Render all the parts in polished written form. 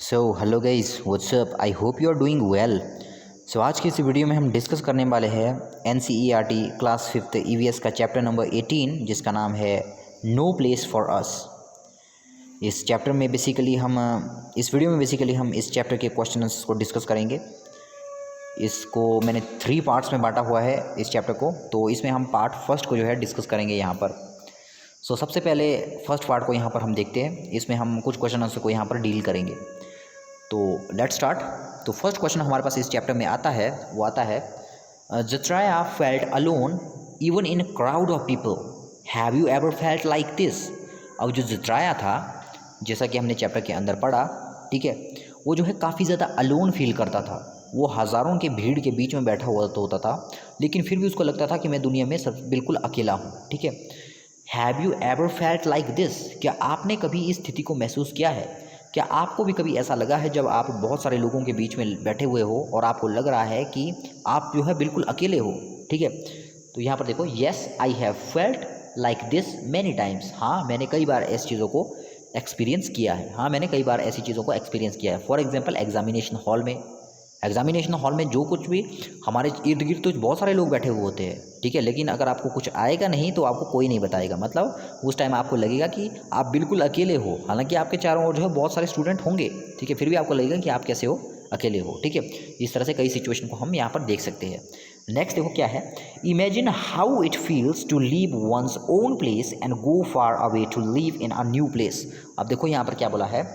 So hello guys, what's up. I hope you are doing well. So आज की इस video में हम डिस्कस करने वाले हैं NCERT क्लास 5th EVS का चैप्टर नंबर 18 जिसका नाम है नो प्लेस फॉर अस। इस चैप्टर में बेसिकली हम इस वीडियो में बेसिकली हम इस चैप्टर के क्वेश्चंस को डिस्कस करेंगे। इसको मैंने 3 पार्ट्स में बांटा हुआ है इस चैप्टर को, तो इसमें हम पार्ट फर्स्ट को जो है डिस्कस करेंगे यहाँ पर। सो सबसे पहले फर्स्ट पार्ट को यहाँ पर हम देखते हैं। इसमें हम कुछ क्वेश्चन आंसर को यहाँ पर डील करेंगे। तो लेट्स स्टार्ट। तो फर्स्ट क्वेश्चन हमारे पास इस चैप्टर में आता है, वो आता है Jatraya felt alone even in crowd of people, have you ever felt like this. अब जो जत्राया था, जैसा कि हमने चैप्टर के अंदर पढ़ा, ठीक है, वो जो है काफ़ी ज़्यादा अलोन फील करता था। वो हज़ारों के भीड़ के बीच में बैठा हुआ तो होता था, लेकिन फिर भी उसको लगता था कि मैं दुनिया में सब बिल्कुल अकेला हूँ। ठीक है, have you ever felt like this. क्या आपने कभी इस स्थिति को महसूस किया है? क्या आपको भी कभी ऐसा लगा है जब आप बहुत सारे लोगों के बीच में बैठे हुए हो और आपको लग रहा है कि आप जो है बिल्कुल अकेले हो? ठीक है, तो यहाँ पर देखो, yes I have felt like this many times. हाँ, मैंने कई बार ऐसी चीज़ों को एक्सपीरियंस किया है। हाँ, मैंने कई बार ऐसी चीज़ों को एक्सपीरियंस किया है। फॉर एग्जाम्पल, एग्जामिनेशन हॉल में जो कुछ भी, हमारे इर्द गिर्द तो बहुत सारे लोग बैठे हुए होते हैं। ठीक है, लेकिन अगर आपको कुछ आएगा नहीं तो आपको कोई नहीं बताएगा। मतलब उस टाइम आपको लगेगा कि आप बिल्कुल अकेले हो, हालांकि आपके चारों ओर जो है बहुत सारे स्टूडेंट होंगे। ठीक है, फिर भी आपको लगेगा कि आप कैसे हो, अकेले हो। ठीक है, इस तरह से कई सिचुएशन को हम यहाँ पर देख सकते हैं। नेक्स्ट देखो क्या है, imagine how it feels to leave one's own place and go far away to live in a new place. अब देखो यहाँ पर क्या बोला है,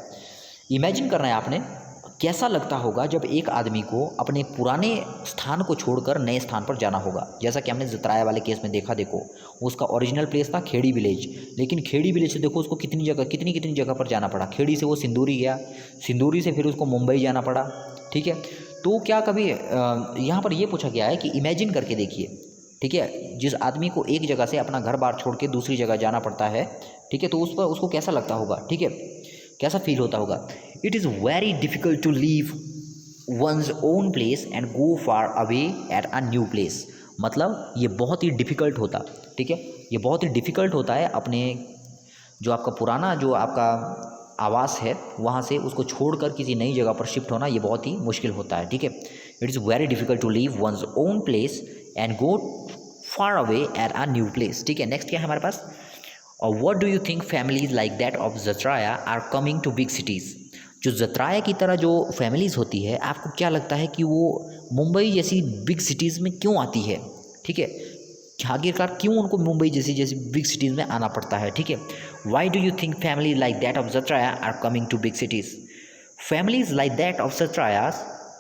इमेजिन करना है आपने, कैसा लगता होगा जब एक आदमी को अपने पुराने स्थान को छोड़कर नए स्थान पर जाना होगा। जैसा कि हमने जत्राया वाले केस में देखो, उसका ओरिजिनल प्लेस था खेड़ी विलेज, लेकिन खेड़ी विलेज से देखो उसको कितनी जगह पर जाना पड़ा। खेड़ी से वो सिंदूरी गया, सिंदूरी से फिर उसको मुंबई जाना पड़ा। ठीक है, तो क्या कभी यहाँ पर ये पूछा गया है कि इमेजिन करके देखिए। ठीक है, जिस आदमी को एक जगह से अपना घर बार छोड़ के दूसरी जगह जाना पड़ता है, ठीक है, तो उस पर उसको कैसा लगता होगा, ठीक है, कैसा फील होता होगा। It is very difficult to leave one's own place and go far away at a new place. मतलब ये बहुत ही डिफ़िकल्ट होता, ठीक है, ये बहुत ही डिफ़िकल्ट होता है अपने जो आपका पुराना जो आपका आवास है वहाँ से उसको छोड़कर किसी नई जगह पर शिफ्ट होना, ये बहुत ही मुश्किल होता है। ठीक है, it is very difficult to leave one's own place and go far away at a new place. ठीक है, नेक्स्ट क्या है हमारे पास, और what do you think families like that of Jatraya are coming to big cities. जो जत्राया की तरह जो फैमिलीज़ होती है, आपको क्या लगता है कि वो मुंबई जैसी बिग सिटीज़ में क्यों आती है? ठीक है, आखिरकार क्यों उनको मुंबई जैसी बिग सिटीज़ में आना पड़ता है? ठीक है, why do you think family like that of Jatraya are coming to big cities. Families like that of Jatraya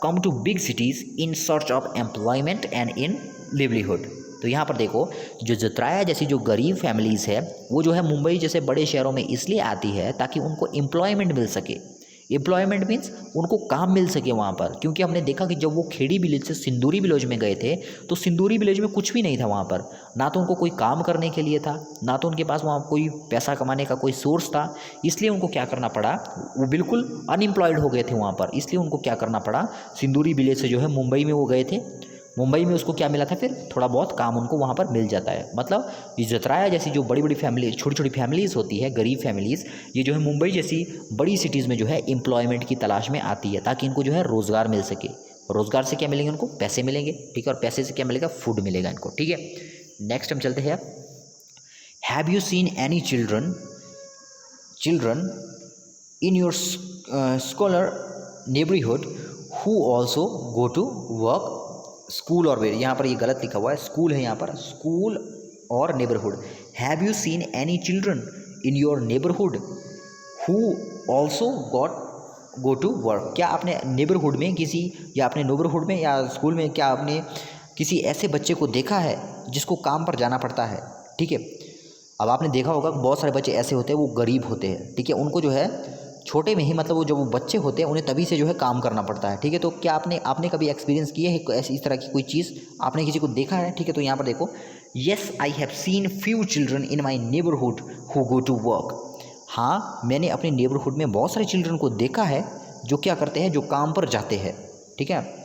come to big cities in search of employment and in livelihood. तो यहाँ पर देखो, जो जत्राया जैसी जो गरीब फैमिलीज़ है वो जो है मुंबई जैसे बड़े शहरों में इसलिए आती है ताकि उनको एम्प्लॉयमेंट मिल सके। एम्प्लॉयमेंट मीन्स उनको काम मिल सके वहाँ पर, क्योंकि हमने देखा कि जब वो खेड़ी विलेज से सिंदूरी विलेज में गए थे तो सिंदूरी विलेज में कुछ भी नहीं था वहाँ पर, ना तो उनको कोई काम करने के लिए था, ना तो उनके पास वहाँ कोई पैसा कमाने का कोई सोर्स था। इसलिए उनको क्या करना पड़ा, वो बिल्कुल अनएम्प्लॉयड हो गए थे वहाँ पर, इसलिए उनको क्या करना पड़ा, सिंदूरी विलेज से जो है मुंबई में वो गए थे। मुंबई में उसको क्या मिला था, फिर थोड़ा बहुत काम उनको वहाँ पर मिल जाता है। मतलब ये जत्राया जैसी जो बड़ी बड़ी फैमिली, छोटी छोटी फैमिलीज़ होती है, गरीब फैमिलीज़, ये जो है मुंबई जैसी बड़ी सिटीज़ में जो है एम्प्लॉयमेंट की तलाश में आती है ताकि इनको जो है रोज़गार मिल सके। रोज़गार से क्या मिलेंगे उनको, पैसे मिलेंगे। ठीक है, और पैसे से क्या मिलेगा, फूड मिलेगा इनको। ठीक है, नेक्स्ट हम चलते हैं। Have you seen any children in your scholar neighbourhood who also go to work school और वेयर। यहाँ पर ये गलत लिखा हुआ है, स्कूल है यहाँ पर, स्कूल और neighbourhood. Have you seen any children in your neighbourhood who also go to work. क्या आपने नेबरहुड में किसी, या अपने नेबरहुड में या स्कूल में, क्या आपने किसी ऐसे बच्चे को देखा है जिसको काम पर जाना पड़ता है? ठीक है, अब आपने देखा होगा बहुत सारे बच्चे ऐसे होते हैं, वो गरीब होते हैं। ठीक है, उनको जो है छोटे में ही, मतलब वो जब वो बच्चे होते हैं उन्हें तभी से जो है काम करना पड़ता है। ठीक है, तो क्या आपने कभी एक्सपीरियंस किए है ऐसी इस तरह की कोई चीज़, आपने किसी को देखा है? ठीक है, तो यहाँ पर देखो, yes I have seen few children in my neighbourhood who go to work. हाँ, मैंने अपने नेबरहुड में बहुत सारे चिल्ड्रन को देखा है जो क्या करते हैं, जो काम पर जाते हैं। ठीक है,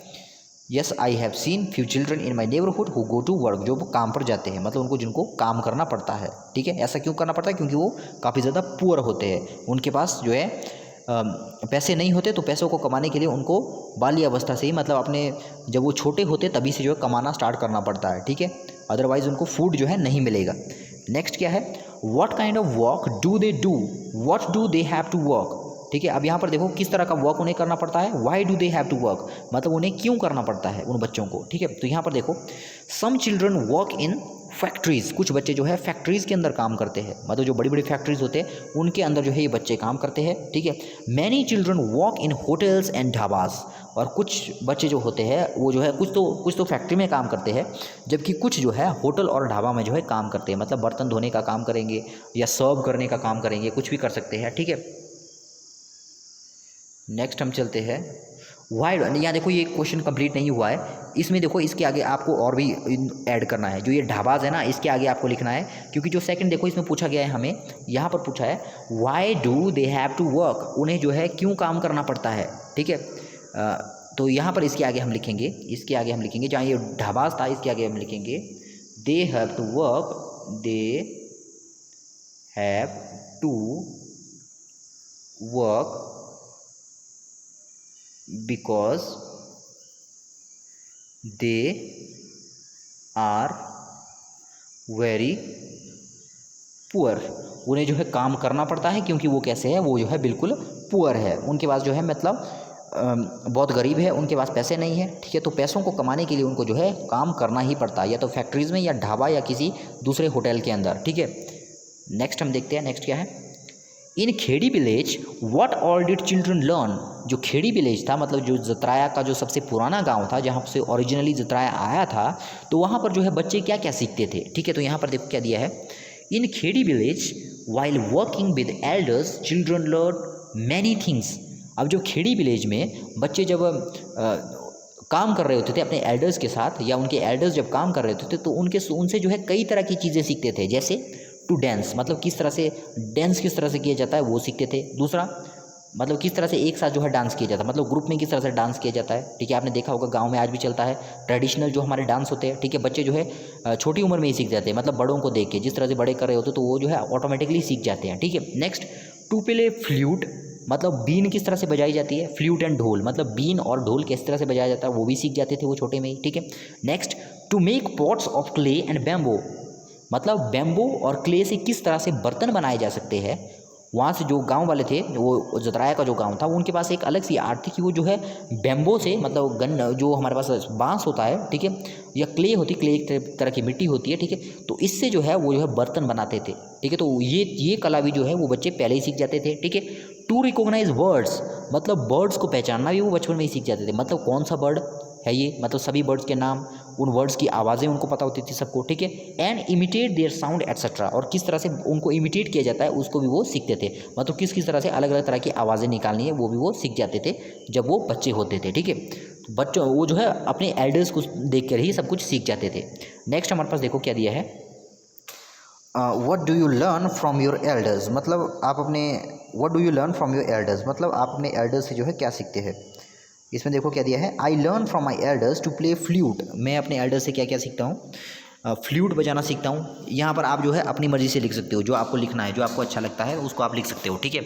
yes I have seen few children in my neighbourhood who go to work, जो वो काम पर जाते हैं, मतलब उनको जिनको काम करना पड़ता है। ठीक है, ऐसा क्यों करना पड़ता है, क्योंकि वो काफ़ी ज़्यादा पुअर होते हैं, उनके पास जो है पैसे नहीं होते तो पैसों को कमाने के लिए उनको बाल्यावस्था से ही, मतलब अपने जब वो छोटे होते तभी से जो है कमाना स्टार्ट करना पड़ता है, ठीक है, अदरवाइज़ उनको फूड जो है नहीं मिलेगा। नेक्स्ट क्या है, what kind of work do they do, what do they have to work, ठीक है। अब यहाँ पर देखो किस तरह का वर्क उन्हें करना पड़ता है, why do they have to work, मतलब उन्हें क्यों करना पड़ता है उन बच्चों को, ठीक है। तो यहाँ पर देखो some children work in factories, कुछ बच्चे जो है फैक्ट्रीज़ के अंदर काम करते हैं, मतलब जो बड़ी बड़ी फैक्ट्रीज़ होते हैं उनके अंदर जो है ये बच्चे काम करते हैं, ठीक है। Many children work in hotels and dhabas, और कुछ बच्चे जो होते हैं वो जो है कुछ तो फैक्ट्री में काम करते हैं, जबकि कुछ जो है होटल और ढाबा में जो है काम करते हैं, मतलब बर्तन धोने का काम करेंगे या सर्व करने का काम करेंगे, कुछ भी कर सकते हैं, ठीक है। नेक्स्ट हम चलते हैं वाई, यहाँ देखो ये क्वेश्चन कंप्लीट नहीं हुआ है, इसमें देखो इसके आगे आपको और भी ऐड करना है, जो ये ढाबाज है ना इसके आगे आपको लिखना है, क्योंकि जो सेकंड देखो इसमें पूछा गया है हमें, यहाँ पर पूछा है why do they have to work, उन्हें जो है क्यों काम करना पड़ता है, ठीक है। तो यहाँ पर इसके आगे हम लिखेंगे, जहाँ ये ढाबाज था इसके आगे हम लिखेंगे they have to work, they have to work because they are very poor, उन्हें जो है काम करना पड़ता है क्योंकि वो कैसे है, वो जो है बिल्कुल पुअर है, उनके पास जो है मतलब बहुत गरीब है, उनके पास पैसे नहीं है, ठीक है। तो पैसों को कमाने के लिए उनको जो है काम करना ही पड़ता है, या तो फैक्ट्रीज़ में या ढाबा या किसी दूसरे होटल के अंदर, ठीक है। नेक्स्ट हम देखते हैं, नेक्स्ट क्या है, in Khedi village what all did children learn, जो खेड़ी विलेज था मतलब जो जतराया का जो सबसे पुराना गांव था जहां से ओरिजिनली जतराया आया था, तो वहां पर जो है बच्चे क्या क्या सीखते थे, ठीक है। तो यहाँ पर देखो क्या दिया है, in Khedi village while working with elders children learn many things. अब जो खेड़ी विलेज में बच्चे जब काम कर रहे होते थे अपने एल्डर्स के साथ, या उनके एल्डर्स जब काम कर रहे होते थे तो उनसे जो है कई तरह की चीज़ें सीखते थे, जैसे टू डांस, मतलब किस तरह से डांस किस तरह से किया जाता है वो सीखते थे। दूसरा मतलब किस तरह से एक साथ जो है डांस किया जाता है, मतलब ग्रुप में किस तरह से डांस किया जाता है, ठीक है। आपने देखा होगा गांव में आज भी चलता है ट्रेडिशनल जो हमारे डांस होते हैं, ठीक है। बच्चे जो है छोटी उम्र में ही सीख जाते हैं, मतलब बड़ों को देख के जिस तरह से बड़े कर रहे होते तो वो जो है ऑटोमेटिकली सीख जाते हैं, ठीक है। नेक्स्ट टू प्ले फ्लूट, मतलब बीन किस तरह से बजाई जाती है, फ्लूट एंड ढोल, मतलब बीन और ढोल किस तरह से बजाया जाता है वो भी सीख जाते थे वो छोटे में ही, ठीक है। Next to make pots of clay and bamboo, मतलब बैम्बो और क्ले से किस तरह से बर्तन बनाए जा सकते हैं। वहाँ से जो गांव वाले थे, वो जतराया का जो गांव था, उनके पास एक अलग सी आर्ट थी कि वो जो है बैम्बो से, मतलब गन जो हमारे पास बांस होता है, ठीक है, या क्ले होती, क्ले एक तरह की मिट्टी होती है, ठीक है। तो इससे जो है वो जो है बर्तन बनाते थे, ठीक है। तो ये कला भी जो है वो बच्चे पहले ही सीख जाते थे, ठीक है। टू रिकॉग्नाइज वर्ड्स, मतलब बर्ड्स को पहचानना भी वो बचपन में ही सीख जाते थे, मतलब कौन सा बर्ड है ये, मतलब सभी बर्ड्स के नाम, उन वर्ड्स की आवाज़ें उनको पता होती थी सबको, ठीक है। And imitate their sound etcetera, और किस तरह से उनको इमिटेट किया जाता है उसको भी वो सीखते थे, मतलब किस तरह से अलग अलग तरह की आवाज़ें निकालनी है वो भी वो सीख जाते थे जब वो बच्चे होते थे, ठीक है। बच्चों वो जो है अपने एल्डर्स को देख कर ही सब कुछ सीख जाते थे। नेक्स्ट हमारे पास देखो क्या दिया है, what do you learn from your elders, मतलब आप अपने what do you learn from your elders, मतलब आप अपने एल्डर्स से जो है क्या सीखते हैं। इसमें देखो क्या दिया है, I learn from my elders to play flute, मैं अपने एल्डर्स से क्या क्या सीखता हूँ, फ्लूट बजाना सीखता हूँ। यहाँ पर आप जो है अपनी मर्ज़ी से लिख सकते हो, जो आपको लिखना है, जो आपको अच्छा लगता है उसको आप लिख सकते हो, ठीक है।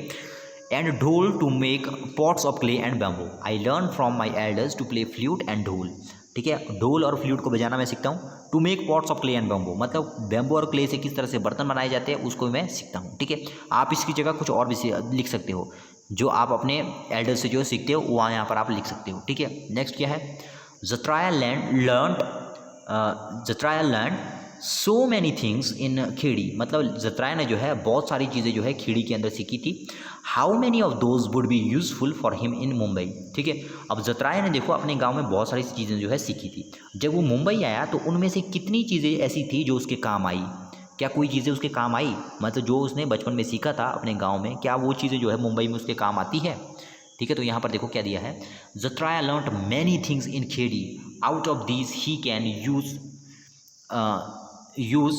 And dhol to make pots of clay and bamboo, I learn from my elders to play flute and dhol, ठीक है। ढोल और फ्लूट को बजाना मैं सीखता हूँ। To make pots of clay and bamboo, मतलब बैम्बो और क्ले से किस तरह से बर्तन बनाए जाते हैं उसको मैं सीखता हूँ, ठीक है। आप इसकी जगह कुछ और भी लिख सकते हो, जो आप अपने एल्डर से जो सीखते हो वहाँ यहाँ पर आप लिख सकते हो, ठीक है। नेक्स्ट क्या है, Jatraya learn so many things in Khedi, मतलब जतराया ने जो है बहुत सारी चीज़ें जो है खेड़ी के अंदर सीखी थी। How many of those would be useful for him in Mumbai, ठीक है। अब जतराया ने देखो अपने गांव में बहुत सारी चीज़ें जो है सीखी थी, जब वो मुंबई आया तो उनमें से कितनी चीज़ें ऐसी थी जो उसके काम आई, क्या कोई चीज़ें उसके काम आई, मतलब जो उसने बचपन में सीखा था अपने गांव में, क्या वो चीज़ें जो है मुंबई में उसके काम आती है, ठीक है। तो यहाँ पर देखो क्या दिया है, Jatraya learned many things in Khedi, out of these he can use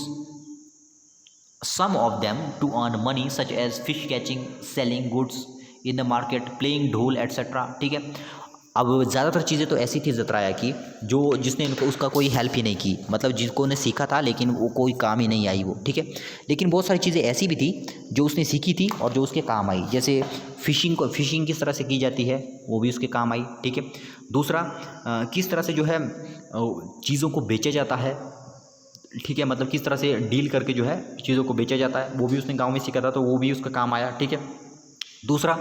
some of them to earn money such as fish catching, selling goods in the market, playing ढोल etc, ठीक है। अब ज़्यादातर चीज़ें तो ऐसी थी ज़तराया की जो जिसने इनको उसका कोई हेल्प ही नहीं की, मतलब जिसको ने सीखा था लेकिन वो कोई काम ही नहीं आई वो, ठीक है। लेकिन बहुत सारी चीज़ें ऐसी भी थी जो उसने सीखी थी और जो उसके काम आई, जैसे फ़िशिंग किस तरह से की जाती है वो भी उसके काम आई, ठीक है। दूसरा किस तरह से जो है चीज़ों को बेचा जाता है, ठीक है, मतलब किस तरह से डील करके जो है चीज़ों को बेचा जाता है वो भी उसने गाँव में सीखा था, तो वो भी उसका काम आया, ठीक है। दूसरा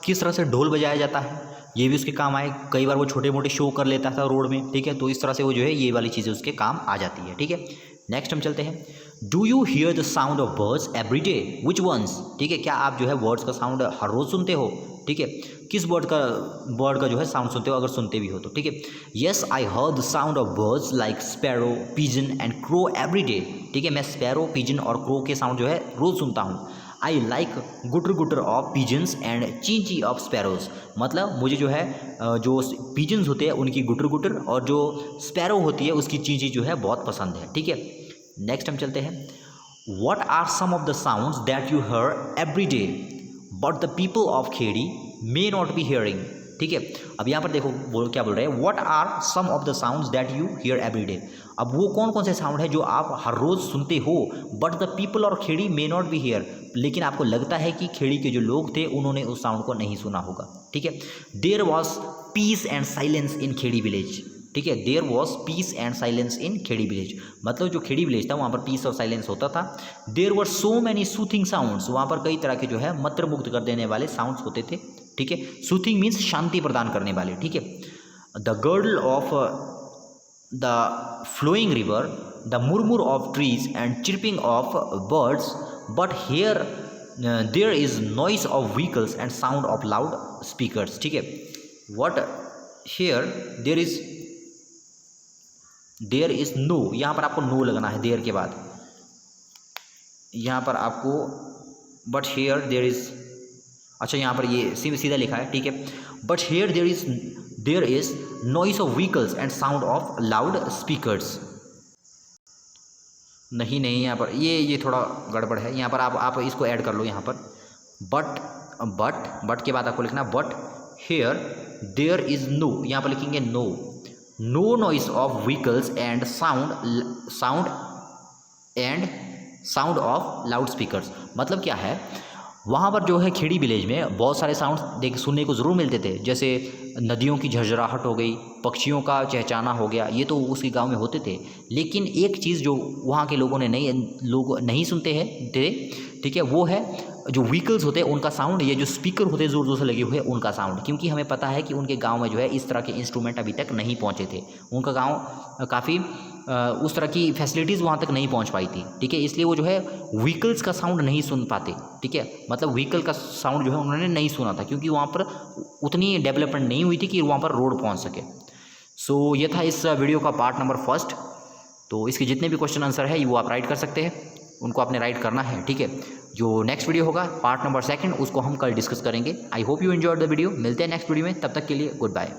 किस तरह से ढोल बजाया जाता है ये भी उसके काम आए, कई बार वो छोटे मोटे शो कर लेता था रोड में, ठीक है, तो इस तरह से वो जो है ये वाली चीज़ें उसके काम आ जाती है, ठीक है। नेक्स्ट हम चलते हैं, do you hear the sound of birds every day, which ones, ठीक है, क्या आप जो है बर्ड्स का साउंड हर रोज़ सुनते हो, ठीक है, किस बर्ड का जो है साउंड सुनते हो, अगर सुनते भी हो तो, ठीक है। Yes I heard the sound of birds like sparrow, pigeon and crow every day है, मैं स्पैरो, पिजन और क्रो के साउंड जो है रोज़ सुनता हूँ। आई लाइक गुटर गुटर ऑफ पिजन्स एंड चींची ऑफ स्पैरोज, मतलब मुझे जो है जो पिजन्स होते हैं उनकी गुटर गुटर और जो स्पैरो होती है उसकी चींची जो है बहुत पसंद है, ठीक है। नेक्स्ट हम चलते हैं, what are some of the sounds that you hear every day but the people of Kheri may not be hearing, ठीक है। अब यहाँ पर देखो क्या बोल रहे हैं, what are some of the sounds that you hear every day, अब वो कौन कौन से साउंड है जो आप हर रोज़ सुनते हो, बट द पीपल और Kheri may not be hear, लेकिन आपको लगता है कि खेड़ी के जो लोग थे उन्होंने उस साउंड को नहीं सुना होगा, ठीक है। There was peace and silence in Khedi village, ठीक है, there was peace and silence in Khedi village, मतलब जो खेड़ी विलेज था वहाँ पर पीस और साइलेंस होता था। There were so many soothing sounds, वहाँ पर कई तरह के जो है मंत्रमुग्ध कर देने वाले साउंड्स होते थे, ठीक है। सूथिंग मीन्स शांति प्रदान करने वाले, ठीक है। The girl of the flowing river, the murmur of trees and chirping of birds, but here there is noise of vehicles and sound of loud speakers, ठीक है। But here there is no, यहाँ पर आपको no लगना है there के बाद, यहाँ पर आपको बट हेयर देयर इज, अच्छा यहाँ पर ये सीधा लिखा है, ठीक है, but here there is noise of vehicles and sound of loud speakers, नहीं यहाँ पर ये थोड़ा गड़बड़ है, यहाँ पर आप इसको ऐड कर लो, यहाँ पर बट के बाद आपको लिखना but here there is no, यहाँ पर लिखेंगे no noise of vehicles and sound of loud speakers, मतलब क्या है, वहाँ पर जो है खेड़ी विलेज में बहुत सारे साउंड सुनने को ज़रूर मिलते थे, जैसे नदियों की झरझराहट हो गई, पक्षियों का चहचहाना हो गया, ये तो उसके गांव में होते थे, लेकिन एक चीज़ जो वहाँ के लोग नहीं सुनते हैं थे, ठीक है, वो है जो व्हीकल्स होते हैं उनका साउंड, ये जो स्पीकर होते हैं ज़ोर ज़ोर से लगे हुए उनका साउंड, क्योंकि हमें पता है कि उनके गाँव में जो है इस तरह के इंस्ट्रूमेंट अभी तक नहीं पहुँचे थे, उनका गाँव काफ़ी उस तरह की फैसिलिटीज़ वहाँ तक नहीं पहुँच पाई थी, ठीक है, इसलिए वो जो है व्हीकल्स का साउंड नहीं सुन पाते, ठीक है, मतलब व्हीकल का साउंड जो है उन्होंने नहीं सुना था, क्योंकि वहाँ पर उतनी डेवलपमेंट नहीं हुई थी कि वहाँ पर रोड पहुँच सके। सो ये था इस वीडियो का पार्ट नंबर 1। तो इसके जितने भी क्वेश्चन आंसर है वो आप राइट कर सकते हैं, उनको आपने राइट करना है, ठीक है। जो नेक्स्ट वीडियो होगा पार्ट नंबर 2 उसको हम कल डिस्कस करेंगे। आई hope you enjoyed the video, मिलते हैं नेक्स्ट वीडियो में, तब तक के लिए गुड बाय।